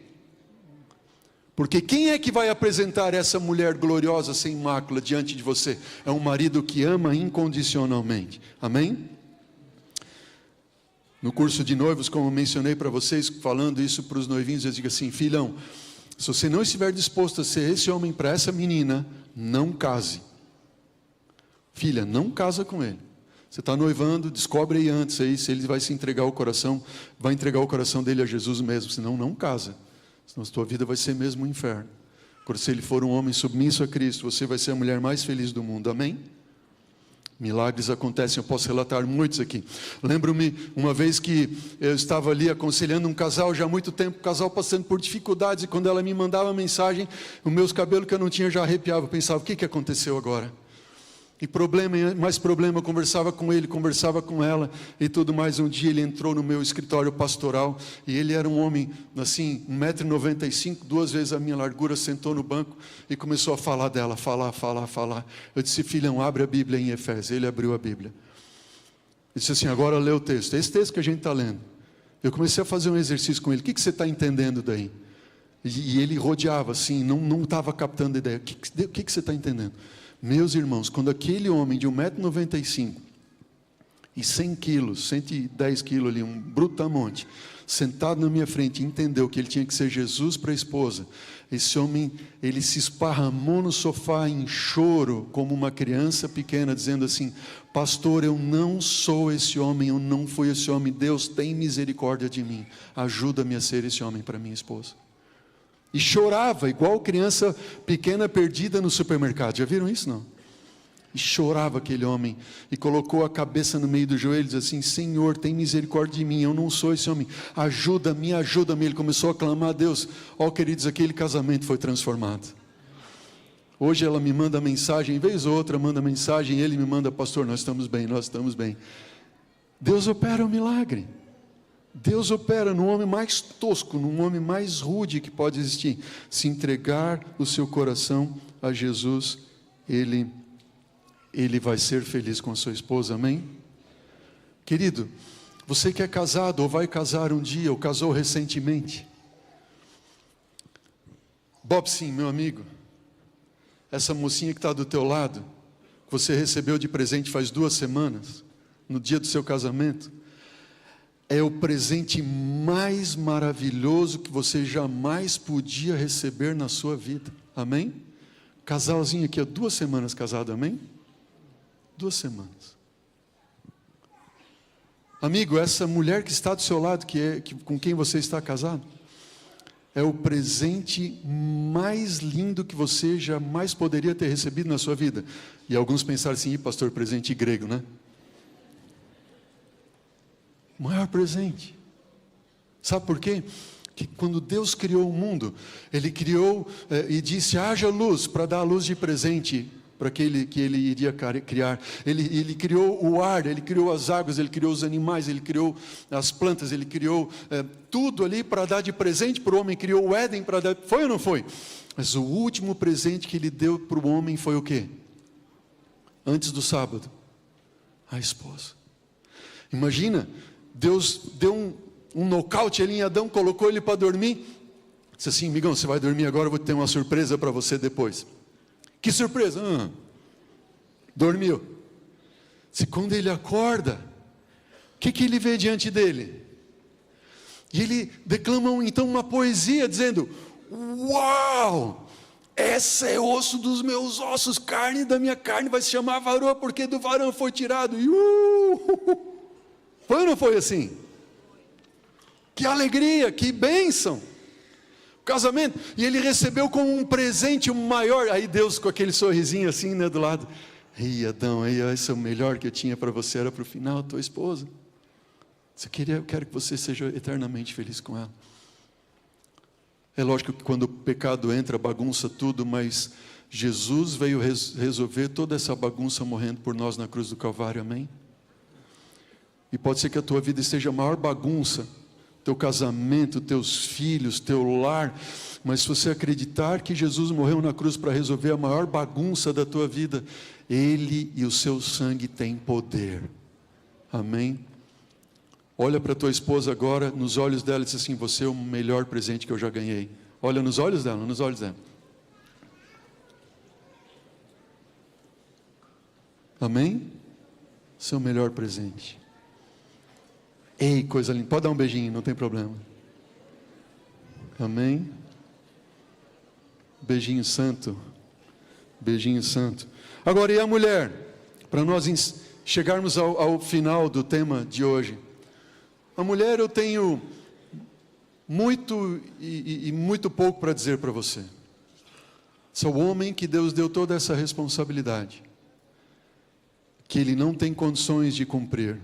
Speaker 1: Porque quem é que vai apresentar essa mulher gloriosa, sem mácula, diante de você? É um marido que ama incondicionalmente. Amém? No curso de noivos, como mencionei para vocês, falando isso para os noivinhos, eu digo assim: filhão, se você não estiver disposto a ser esse homem para essa menina, não case. Filha, não casa com ele. Você está noivando, descobre aí antes aí se ele vai se entregar o coração, vai entregar o coração dele a Jesus mesmo, senão não casa. Senão a tua vida vai ser mesmo um inferno. Agora, se ele for um homem submisso a Cristo, você vai ser a mulher mais feliz do mundo. Amém? Milagres acontecem, eu posso relatar muitos aqui. Lembro-me uma vez que eu estava ali aconselhando um casal já há muito tempo, o casal passando por dificuldades, e quando ela me mandava mensagem, os meus cabelos que eu não tinha já arrepiava. Eu pensava, o que aconteceu agora? E problema, mais problema, eu conversava com ele, conversava com ela e tudo mais. Um dia ele entrou no meu escritório pastoral e ele era um homem assim, 1,95 m, 2 vezes a minha largura, sentou no banco e começou a falar dela, falar. Eu disse, filhão, abre a Bíblia em Efésios. Ele abriu a Bíblia. Ele disse assim, agora lê o texto. É esse texto que a gente está lendo. Eu comecei a fazer um exercício com ele. O que você está entendendo daí? E ele rodeava assim, não estava captando a ideia. O que você está entendendo? Meus irmãos, quando aquele homem de 1,95 m e 100 quilos, 110 quilos ali, um brutamonte, sentado na minha frente, entendeu que ele tinha que ser Jesus para a esposa, esse homem, ele se esparramou no sofá em choro, como uma criança pequena, dizendo assim, pastor, eu não sou esse homem, eu não fui esse homem, Deus tem misericórdia de mim, ajuda-me a ser esse homem para minha esposa. E chorava, igual criança pequena perdida no supermercado. Já viram isso, não? E chorava aquele homem, e colocou a cabeça no meio dos joelhos, assim, Senhor, tem misericórdia de mim, eu não sou esse homem, ajuda-me. Ele começou a clamar a Deus. Ó, queridos, aquele casamento foi transformado. Hoje ela me manda mensagem, vez ou outra manda mensagem, ele me manda, pastor, nós estamos bem. Deus opera um milagre. Deus opera no homem mais tosco, no homem mais rude que pode existir. Se entregar o seu coração a Jesus, ele vai ser feliz com a sua esposa, amém? Querido, você que é casado ou vai casar um dia, ou casou recentemente, Bob, sim, meu amigo, essa mocinha que está do teu lado, que você recebeu de presente faz 2 semanas, no dia do seu casamento, é o presente mais maravilhoso que você jamais podia receber na sua vida. Amém? Casalzinho aqui há 2 semanas casado, amém? 2 semanas. Amigo, essa mulher que está do seu lado, com quem você está casado, é o presente mais lindo que você jamais poderia ter recebido na sua vida. E alguns pensaram assim, pastor, presente grego, né? O maior presente. Sabe por quê? Que quando Deus criou o mundo, Ele criou e disse, haja luz, para dar a luz de presente para aquele que Ele iria criar. Ele criou o ar, Ele criou as águas, Ele criou os animais, Ele criou as plantas, Ele criou tudo ali para dar de presente para o homem. Criou o Éden para dar, foi ou não foi? Mas o último presente que Ele deu para o homem foi o quê? Antes do sábado, a esposa. Imagina, Deus deu um nocaute ali em Adão, colocou ele para dormir, disse assim, amigão, você vai dormir agora, eu vou ter uma surpresa para você depois. Que surpresa? Dormiu. Se quando ele acorda, o que ele vê diante dele? E ele declama então uma poesia dizendo, uau, essa é osso dos meus ossos, carne da minha carne, vai se chamar varoa, porque do varão foi tirado. Foi ou não foi assim? Que alegria, que bênção. O casamento, e ele recebeu como um presente o maior. Aí Deus com aquele sorrisinho assim, né, do lado. Ei, Adão, aí, esse é o melhor que eu tinha para você, era para o final, tua esposa. Eu quero que você seja eternamente feliz com ela. É lógico que quando o pecado entra, bagunça tudo, mas Jesus veio resolver toda essa bagunça morrendo por nós na cruz do Calvário, amém? E pode ser que a tua vida esteja a maior bagunça, teu casamento, teus filhos, teu lar, mas se você acreditar que Jesus morreu na cruz para resolver a maior bagunça da tua vida, Ele e o seu sangue têm poder, amém? Olha para tua esposa agora, nos olhos dela, e diz assim: você é o melhor presente que eu já ganhei. Olha nos olhos dela, nos olhos dela. Amém? Seu melhor presente. Ei, coisa linda. Pode dar um beijinho, não tem problema. Amém? Beijinho santo. Beijinho santo. Agora, e a mulher? Para nós chegarmos ao final do tema de hoje. A mulher, eu tenho muito e muito pouco para dizer para você. Sou o homem que Deus deu toda essa responsabilidade, que Ele não tem condições de cumprir.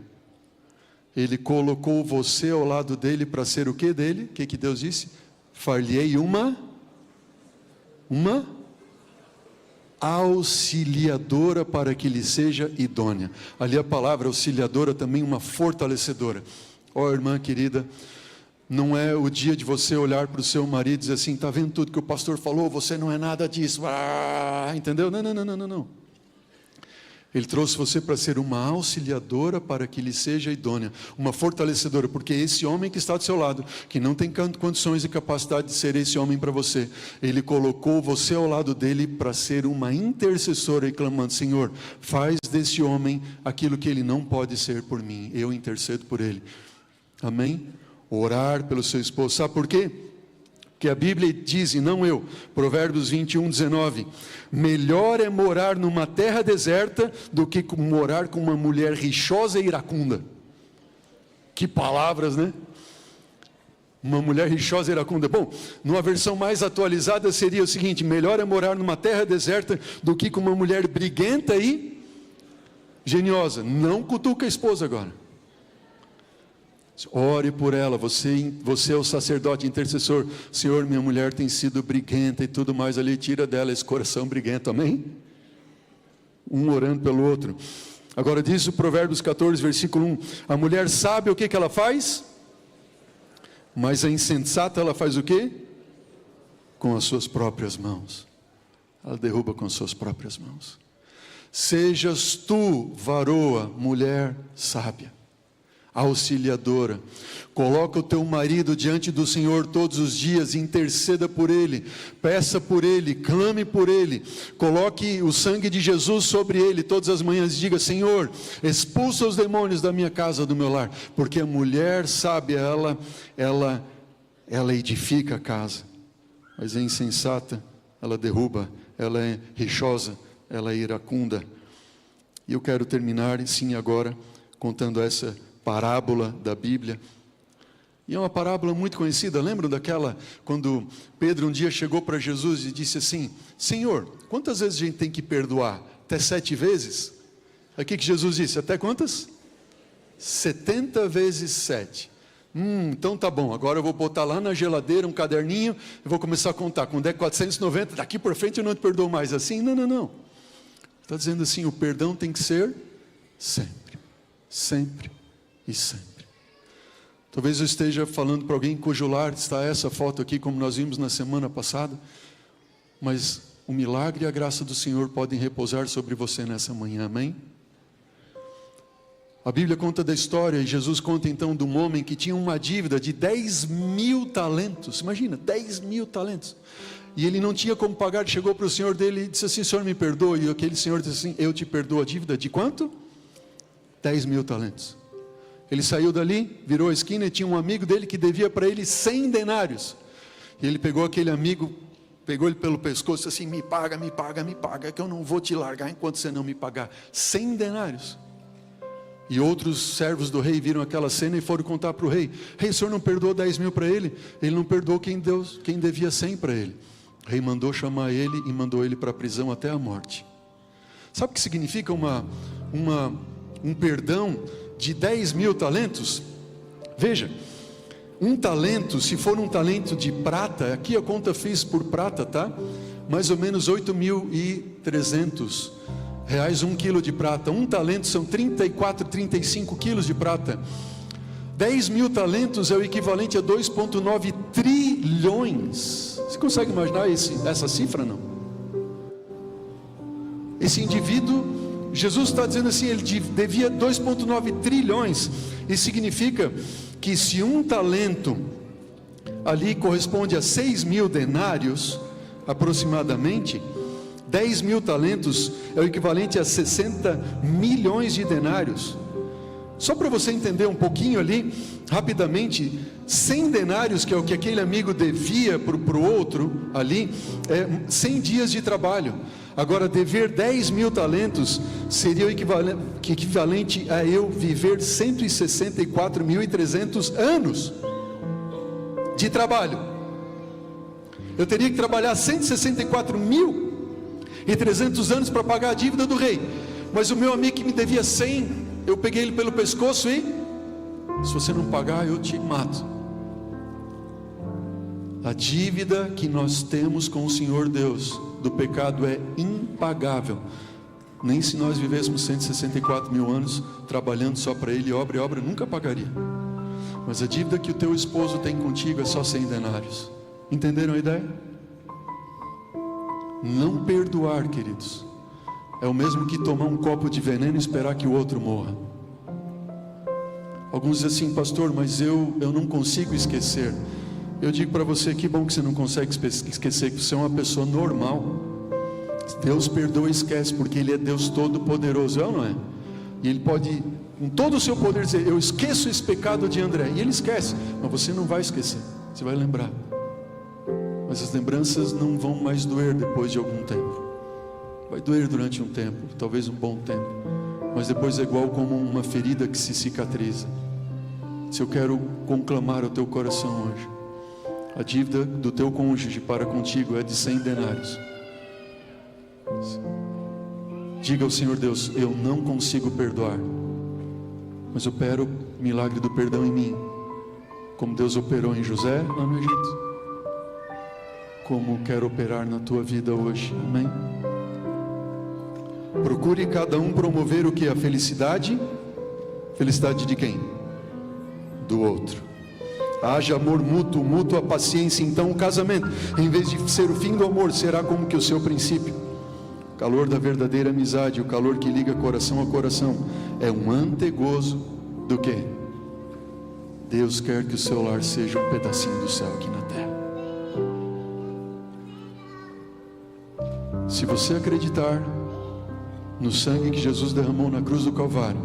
Speaker 1: Ele colocou você ao lado dele para ser o que dele? O que Deus disse? Far-lhe-ei uma auxiliadora para que lhe seja idônea. Ali a palavra auxiliadora também uma fortalecedora. Ó, irmã querida, não é o dia de você olhar para o seu marido e dizer assim: está vendo tudo que o pastor falou? Você não é nada disso. Entendeu? Não. Ele trouxe você para ser uma auxiliadora para que lhe seja idônea, uma fortalecedora, porque esse homem que está do seu lado, que não tem condições e capacidade de ser esse homem para você, Ele colocou você ao lado dele para ser uma intercessora e clamando: Senhor, faz desse homem aquilo que ele não pode ser por mim, eu intercedo por ele. Amém? Orar pelo seu esposo. Sabe por quê? Que a Bíblia diz, e não eu, Provérbios 21:19, melhor é morar numa terra deserta do que morar com uma mulher rixosa e iracunda. Que palavras, né? Uma mulher rixosa e iracunda. Bom, numa versão mais atualizada seria o seguinte: melhor é morar numa terra deserta do que com uma mulher briguenta e geniosa. Não cutuca a esposa agora. Ore por ela, você é o sacerdote intercessor. Senhor, minha mulher tem sido briguenta e tudo mais ali, tira dela esse coração briguento, amém? Um orando pelo outro. Agora diz o Provérbios 14, versículo 1, a mulher sabe o que ela faz, mas a insensata ela faz o quê? Com as suas próprias mãos. Ela derruba com as suas próprias mãos. Sejas tu, varoa, mulher sábia, auxiliadora, coloca o teu marido diante do Senhor todos os dias, interceda por ele, peça por ele, clame por ele, coloque o sangue de Jesus sobre ele todas as manhãs e diga: Senhor, expulsa os demônios da minha casa, do meu lar, porque a mulher sábia, ela edifica a casa, mas é insensata, ela derruba, ela é rixosa, ela é iracunda. E eu quero terminar, sim, agora, contando essa parábola da Bíblia, e é uma parábola muito conhecida. Lembram daquela, quando Pedro um dia chegou para Jesus e disse assim: Senhor, quantas vezes a gente tem que perdoar? Até 7 vezes? Aqui que Jesus disse, até quantas? 70 vezes 7. Então tá bom, agora eu vou botar lá na geladeira um caderninho, e vou começar a contar, quando é 490, daqui por frente eu não te perdoo mais. Assim, não, está dizendo assim, o perdão tem que ser sempre, sempre e sempre. Talvez eu esteja falando para alguém cujo lar está essa foto aqui, como nós vimos na semana passada, mas o milagre e a graça do Senhor podem repousar sobre você nessa manhã, amém? A Bíblia conta da história, e Jesus conta então de um homem que tinha uma dívida de 10.000 talentos, imagina, 10.000 talentos, e ele não tinha como pagar. Chegou para o Senhor dele e disse assim: Senhor, me perdoa. E aquele Senhor disse assim: eu te perdoo a dívida de quanto? 10.000 talentos. Ele saiu dali, virou a esquina e tinha um amigo dele que devia para ele 100 denários. E ele pegou aquele amigo, pegou ele pelo pescoço e disse assim: me paga, que eu não vou te largar enquanto você não me pagar. 100 denários. E outros servos do rei viram aquela cena e foram contar para o rei: rei, o senhor não perdoou 10 mil para ele? Ele não perdoou quem devia 100 para ele. O rei mandou chamar ele e mandou ele para a prisão até a morte. Sabe o que significa um perdão de 10 mil talentos? Veja, um talento, se for um talento de prata, aqui a conta fiz por prata, tá? Mais ou menos 8.300 reais, 1 quilo de prata. Um talento são 34, 35 quilos de prata. 10 mil talentos é o equivalente a 2,9 trilhões. Você consegue imaginar essa cifra, não? Esse indivíduo, Jesus está dizendo assim, ele devia 2,9 trilhões. Isso significa que se um talento ali corresponde a 6 mil denários, aproximadamente, 10 mil talentos é o equivalente a 60 milhões de denários. Só para você entender um pouquinho ali, rapidamente, 100 denários, que é o que aquele amigo devia para o outro ali, é 100 dias de trabalho. Agora, dever 10 mil talentos seria o equivalente a eu viver 164.300 anos de trabalho. Eu teria que trabalhar 164.300 anos para pagar a dívida do rei. Mas o meu amigo que me devia 100, eu peguei ele pelo pescoço e: se você não pagar, eu te mato. A dívida que nós temos com o Senhor Deus do pecado é impagável. Nem se nós vivêssemos 164 mil anos trabalhando só para Ele, obra e obra, nunca pagaria. Mas a dívida que o teu esposo tem contigo é só 100 denários. Entenderam a ideia? Não perdoar, queridos, é o mesmo que tomar um copo de veneno e esperar que o outro morra. Alguns dizem assim: pastor, mas eu não consigo esquecer. Eu digo para você, que bom que você não consegue esquecer, que você é uma pessoa normal. Deus perdoa e esquece, porque Ele é Deus Todo-Poderoso, é ou não é? E Ele pode, com todo o seu poder, dizer: eu esqueço esse pecado de André, e Ele esquece. Mas você não vai esquecer, você vai lembrar. Mas as lembranças não vão mais doer depois de algum tempo. Vai doer durante um tempo, talvez um bom tempo, mas depois é igual como uma ferida que se cicatriza. Se eu quero conclamar o teu coração hoje, a dívida do teu cônjuge para contigo é de 100 denários. Diga ao Senhor Deus: eu não consigo perdoar, mas eu opero o milagre do perdão em mim, como Deus operou em José lá no Egito, como quero operar na tua vida hoje. Amém? Procure cada um promover o que? A felicidade. Felicidade de quem? Do outro. Haja amor mútuo, mútua paciência. Então o casamento, em vez de ser o fim do amor, será como que o seu princípio. O calor da verdadeira amizade, o calor que liga coração a coração, é um antegozo do que? Deus quer que o seu lar seja um pedacinho do céu aqui na terra. Se você acreditar no sangue que Jesus derramou na cruz do Calvário,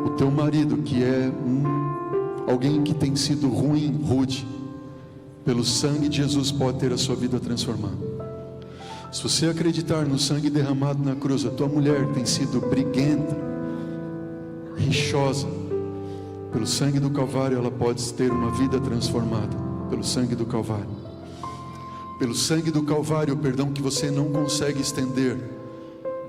Speaker 1: o teu marido, que é alguém que tem sido rude, pelo sangue de Jesus pode ter a sua vida transformada. Se você acreditar no sangue derramado na cruz, a tua mulher que tem sido briguenta, rixosa, pelo sangue do Calvário ela pode ter uma vida transformada, pelo sangue do Calvário. Pelo sangue do Calvário, o perdão que você não consegue estender,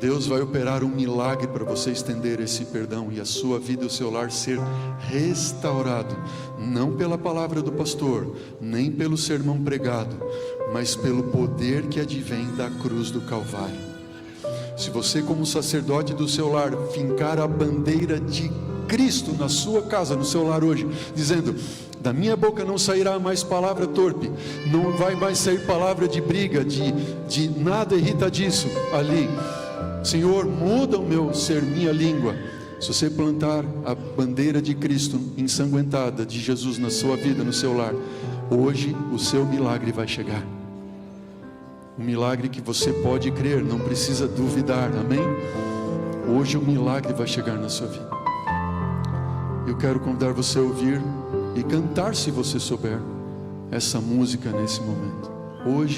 Speaker 1: Deus vai operar um milagre para você estender esse perdão e a sua vida e o seu lar ser restaurado, não pela palavra do pastor, nem pelo sermão pregado, mas pelo poder que advém da cruz do Calvário. Se você, como sacerdote do seu lar, fincar a bandeira de Cristo na sua casa, no seu lar hoje, dizendo: da minha boca não sairá mais palavra torpe, não vai mais sair palavra de briga, de nada irritadiço ali. Senhor, muda o meu ser, minha língua. Se você plantar a bandeira de Cristo ensanguentada, de Jesus na sua vida, no seu lar, hoje o seu milagre vai chegar. Um milagre que você pode crer, não precisa duvidar, amém? Hoje o milagre vai chegar na sua vida. Eu quero convidar você a ouvir e cantar, se você souber, essa música nesse momento. Hoje